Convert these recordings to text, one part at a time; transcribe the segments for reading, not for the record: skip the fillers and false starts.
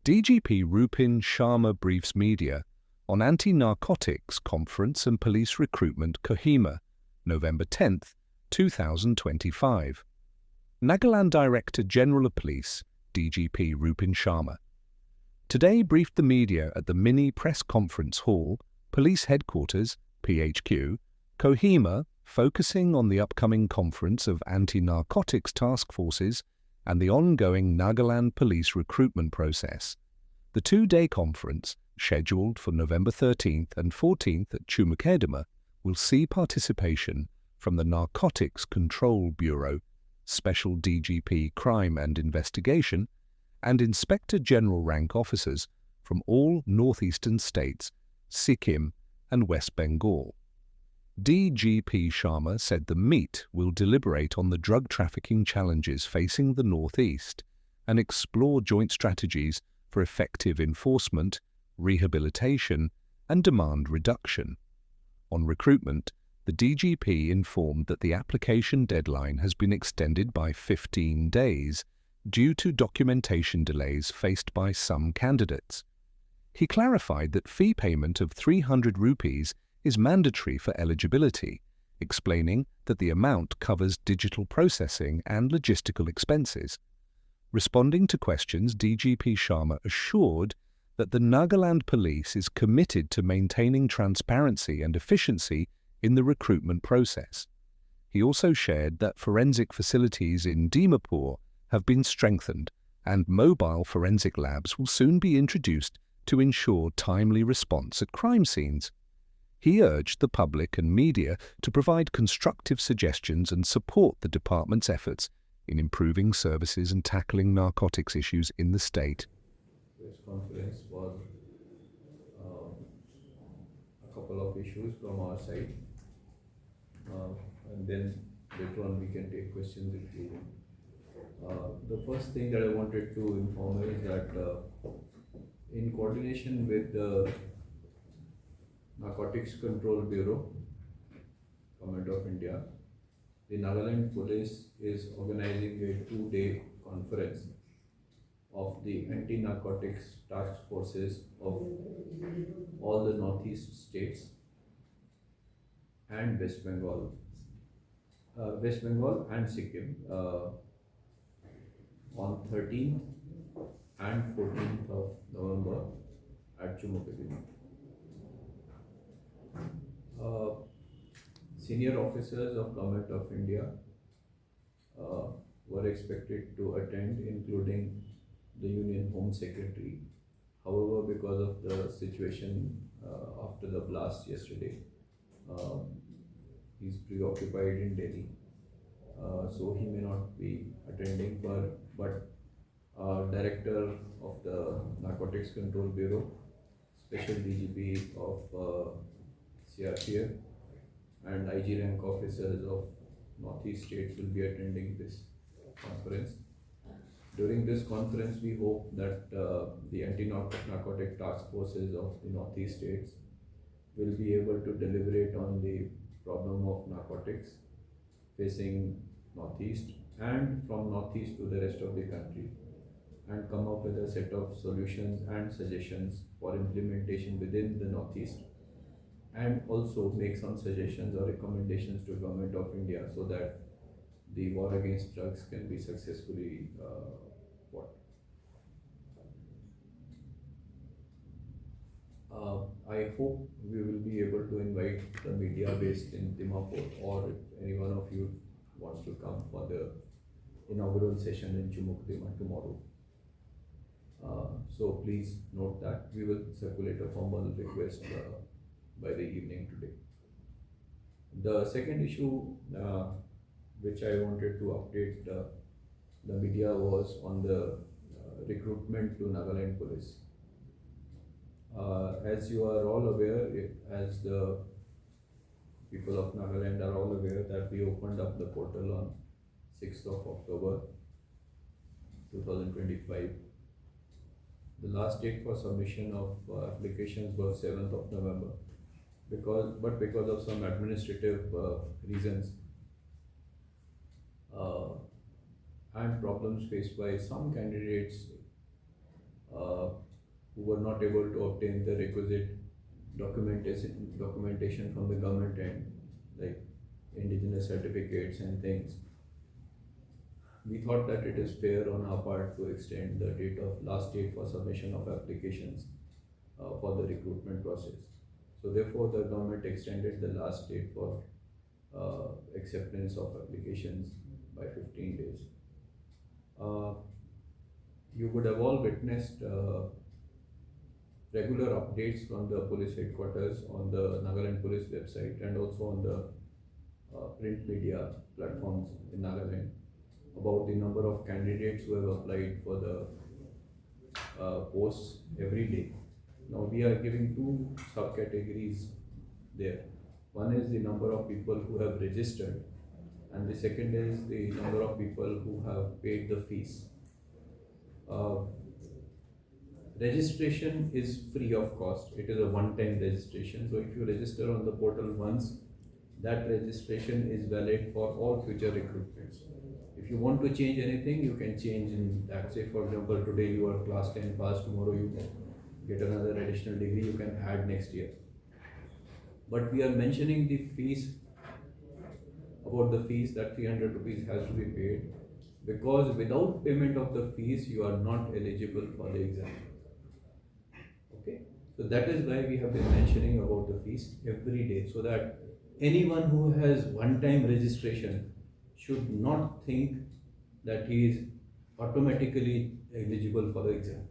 DGP Rupin Sharma briefs media on Anti-Narcotics Conference and Police Recruitment Kohima, November 10, 2025. Nagaland Director General of Police, DGP Rupin Sharma, today briefed the media at the Mini Press Conference Hall, Police Headquarters, PHQ, Kohima, focusing on the upcoming conference of anti-narcotics task forces and the ongoing Nagaland police recruitment process. The two-day conference, scheduled for November 13th and 14th at Kohima, will see participation from the Narcotics Control Bureau, Special DGP Crime and Investigation, and Inspector General rank officers from all northeastern states, Sikkim and West Bengal. DGP Sharma said the meet will deliberate on the drug trafficking challenges facing the Northeast and explore joint strategies for effective enforcement, rehabilitation, and demand reduction. On recruitment, the DGP informed that the application deadline has been extended by 15 days due to documentation delays faced by some candidates. He clarified that fee payment of 300 rupees is mandatory for eligibility, explaining that the amount covers digital processing and logistical expenses. Responding to questions, DGP Sharma assured that the Nagaland Police is committed to maintaining transparency and efficiency in the recruitment process. He also shared that forensic facilities in Dimapur have been strengthened and mobile forensic labs will soon be introduced to ensure timely response at crime scenes. He urged the public and media to provide constructive suggestions and support the department's efforts in improving services and tackling narcotics issues in the state. This conference was a couple of issues from our side, and then later on we can take questions if you want. The first thing that I wanted to inform is that in coordination with the Narcotics Control Bureau, Government of India, the Nagaland Police is organizing a two-day conference of the anti-narcotics task forces of all the northeast states and West Bengal and Sikkim on 13th and 14th of November at Kohima. Senior officers of Government of India were expected to attend, including the Union Home Secretary. However, because of the situation after the blast yesterday, he's preoccupied in Delhi, so he may not be attending. But Director of the Narcotics Control Bureau, Special DGP of CRPF, and IG rank officers of Northeast states will be attending this conference. During this conference, we hope that the anti-narcotic task forces of the Northeast states will be able to deliberate on the problem of narcotics facing Northeast and from Northeast to the rest of the country, and come up with a set of solutions and suggestions for implementation within the Northeast, and also make some suggestions or recommendations to Government of India so that the war against drugs can be successfully fought. I hope we will be able to invite the media based in Dimapur, or if any one of you wants to come for the inaugural session in Kohima tomorrow. So please note that we will circulate a formal request by the evening today. The second issue which I wanted to update the media was on the recruitment to Nagaland Police. As you are all aware, as the people of Nagaland are all aware, that we opened up the portal on 6th of October 2025. The last date for submission of applications was 7th of November. Because of some administrative reasons and problems faced by some candidates who were not able to obtain the requisite documentation from the government end, like indigenous certificates and things. We thought that it is fair on our part to extend the last date for submission of applications for the recruitment process. So therefore, the government extended the last date for acceptance of applications by 15 days. You would have all witnessed regular updates from the police headquarters on the Nagaland Police website and also on the print media platforms in Nagaland about the number of candidates who have applied for the posts every day. Now we are giving two subcategories there. One is the number of people who have registered, and the second is the number of people who have paid the fees. Registration is free of cost. It is a one-time registration. So if you register on the portal once, that registration is valid for all future recruitments. If you want to change anything, you can change in that. Say for example, today you are class 10 pass, tomorrow you get another additional degree, you can add next year. But we are mentioning the fees, about the fees, that 300 rupees has to be paid, because without payment of the fees, you are not eligible for the exam. Okay, so that is why we have been mentioning about the fees every day, so that anyone who has one-time registration should not think that he is automatically eligible for the exam.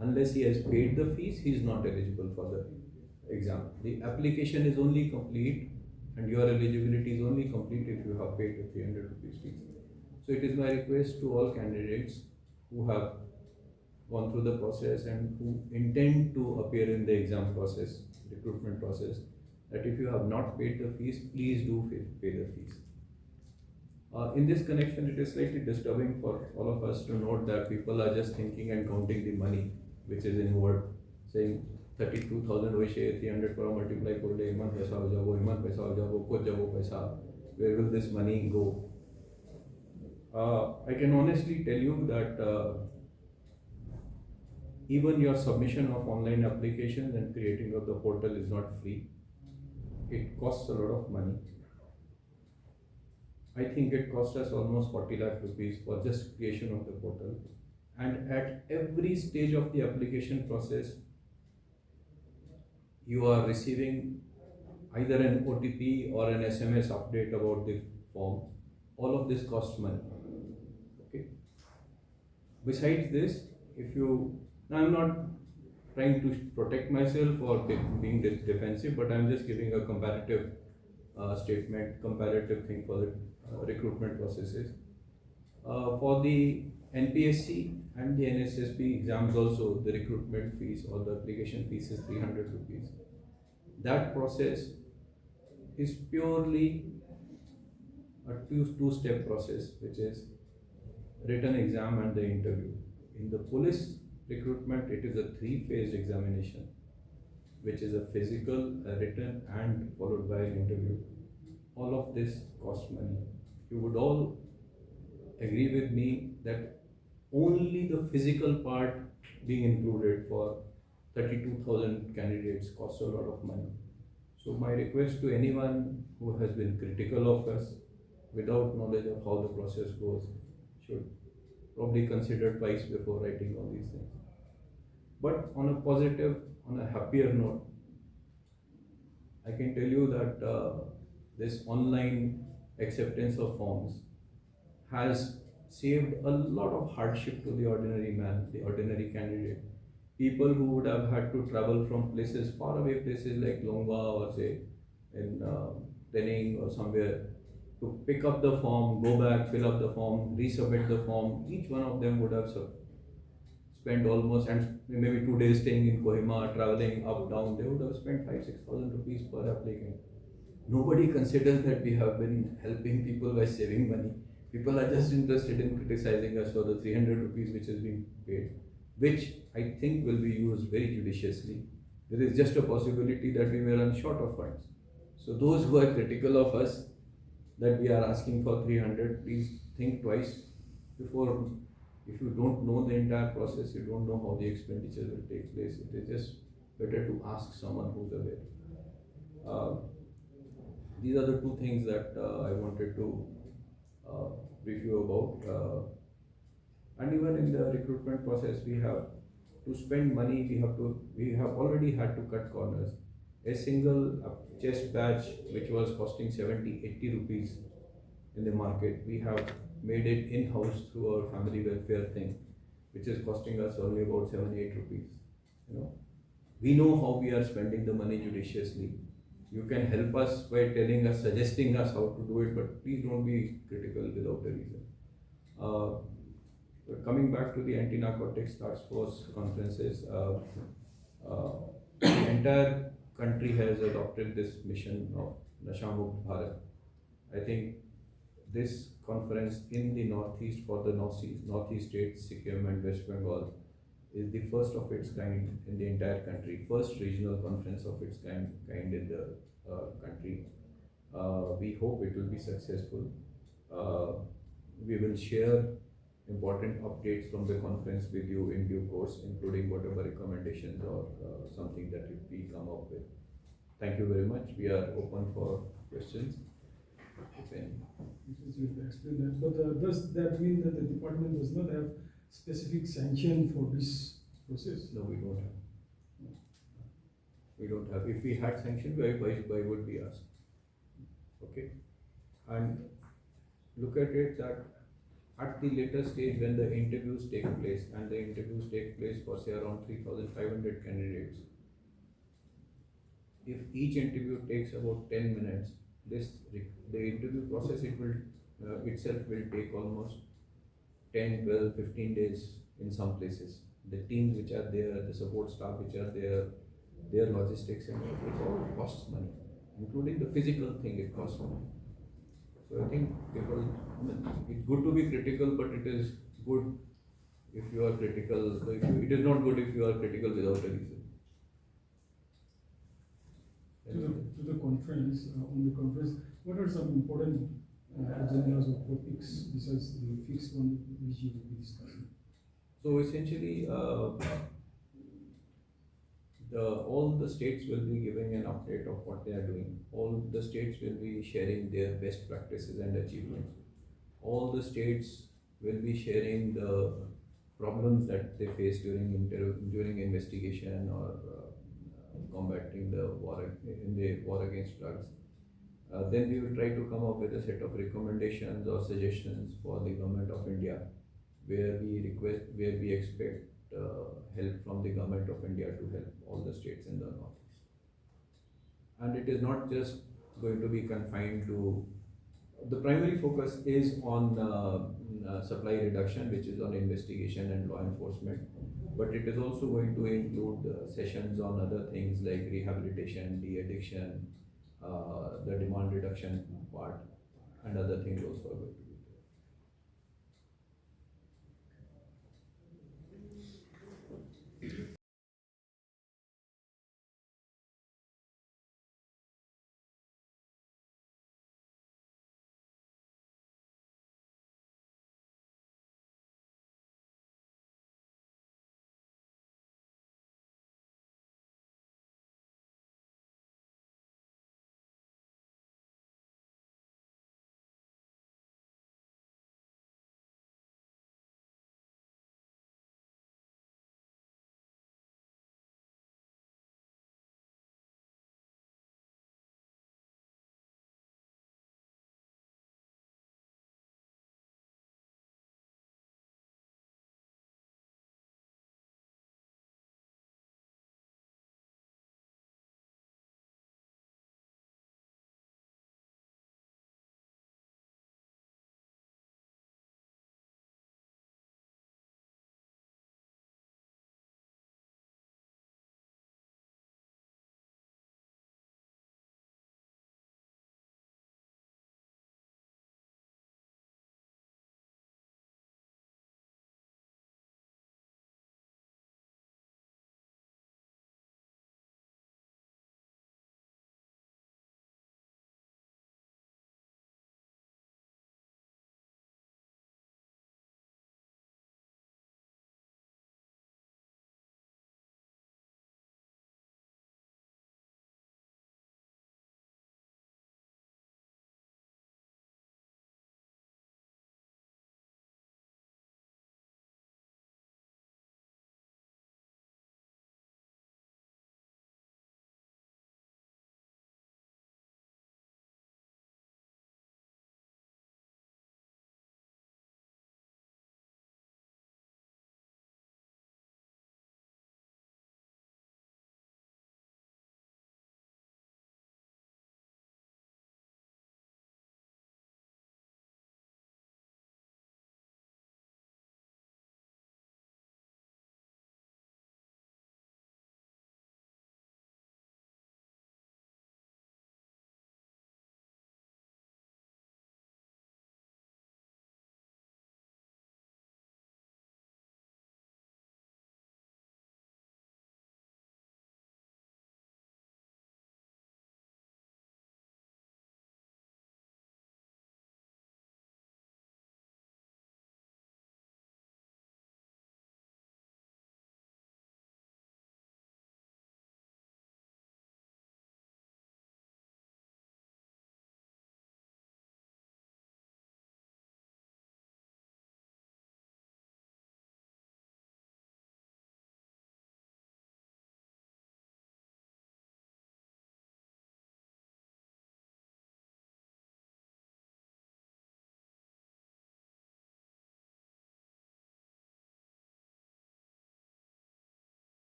Unless he has paid the fees, he is not eligible for the exam. The application is only complete and your eligibility is only complete if you have paid the 300 rupees fees. So it is my request to all candidates who have gone through the process and who intend to appear in the exam process, recruitment process, that if you have not paid the fees, please do pay the fees. In this connection, it is slightly disturbing for all of us to note that people are just thinking and counting the money which is involved, saying 32,000 hoise 300 crore multiply per day, iman paisa ho jabo, iman paisa ho jabo, ko jabo paisa, where will this money go? I can honestly tell you that even your submission of online applications and creating of the portal is not free. It costs a lot of money. I think it cost us almost 40 lakh rupees for just creation of the portal. And at every stage of the application process, you are receiving either an OTP or an SMS update about the form. All of this costs money. Okay. Besides this, now I'm not trying to protect myself or being defensive, but I'm just giving a comparative statement, comparative thing for the recruitment processes. For the NPSC and the NSSB exams also, the recruitment fees or the application fees is 300 rupees. That process is purely a two-step process, which is written exam and the interview. In the police recruitment, it is a 3-phase examination, which is a physical, a written, and followed by an interview. All of this costs money. You would all agree with me that only the physical part being included for 32,000 candidates costs a lot of money. So my request to anyone who has been critical of us without knowledge of how the process goes should probably consider twice before writing all these things. But on a positive, on a happier note, I can tell you that this online acceptance of forms has saved a lot of hardship to the ordinary man, the ordinary candidate. People who would have had to travel from places, far away places like Longwa or say in Tening or somewhere, to pick up the form, go back, fill up the form, resubmit the form. Each one of them would have spent almost, and maybe 2 days staying in Kohima, traveling up, down, they would have spent 5,000-6,000 rupees per applicant. Nobody considers that we have been helping people by saving money. People are just interested in criticizing us for the 300 rupees which is being paid, which I think will be used very judiciously. There is just a possibility that we may run short of funds. So those who are critical of us that we are asking for 300, please think twice before If you don't know the entire process, you don't know how the expenditure will take place. It is just better to ask someone who's aware. Uh, these are the two things that I wanted to uh, brief you about. And even in the recruitment process, we have to spend money. We have already had to cut corners. A single chest badge, which was costing 70, 80 rupees in the market, we have made it in-house through our family welfare thing, which is costing us only about 7, 8 rupees. You know, we know how we are spending the money judiciously. You can help us by telling us, suggesting us how to do it, but please don't be critical without a reason. Uh, Coming back to the anti-narcotics task force conferences, the entire country has adopted this mission of Nasha Mukt Bharat. I think this conference in the northeast for the northeast states, Sikkim and West Bengal, is the first of its kind in the entire country, first regional conference of its kind in the country. We hope it will be successful. We will share important updates from the conference with you in due course, including whatever recommendations or something that we come up with. Thank you very much. We are open for questions. If any. You explain that, but does that mean that the department does not have specific sanction for this process? No, we don't have. We don't have. If we had sanction, why would we ask? Okay. And look at it that at the later stage when the interviews take place, and the interviews take place for say around 3,500 candidates, if each interview takes about 10 minutes, the interview process itself will take almost 10, 12, 15 days in some places. The teams which are there, the support staff which are there, their logistics and it all costs money, including the physical thing, it costs money. So I think it's good to be critical, but it is good if you are critical. It is not good if you are critical without a reason. To the conference, on the conference, what are some important agendas or topics besides the fixed one which you will be discussing? So essentially, all the states will be giving an update of what they are doing. All the states will be sharing their best practices and achievements. All the states will be sharing the problems that they face during investigation or combating the war against drugs. Then we will try to come up with a set of recommendations or suggestions for the government of India, where we expect help from the government of India to help all the states in the northeast. And it is not just going to be confined to. The primary focus is on supply reduction, which is on investigation and law enforcement, but it is also going to include sessions on other things like rehabilitation, de-addiction, the demand reduction part, and other things also are going to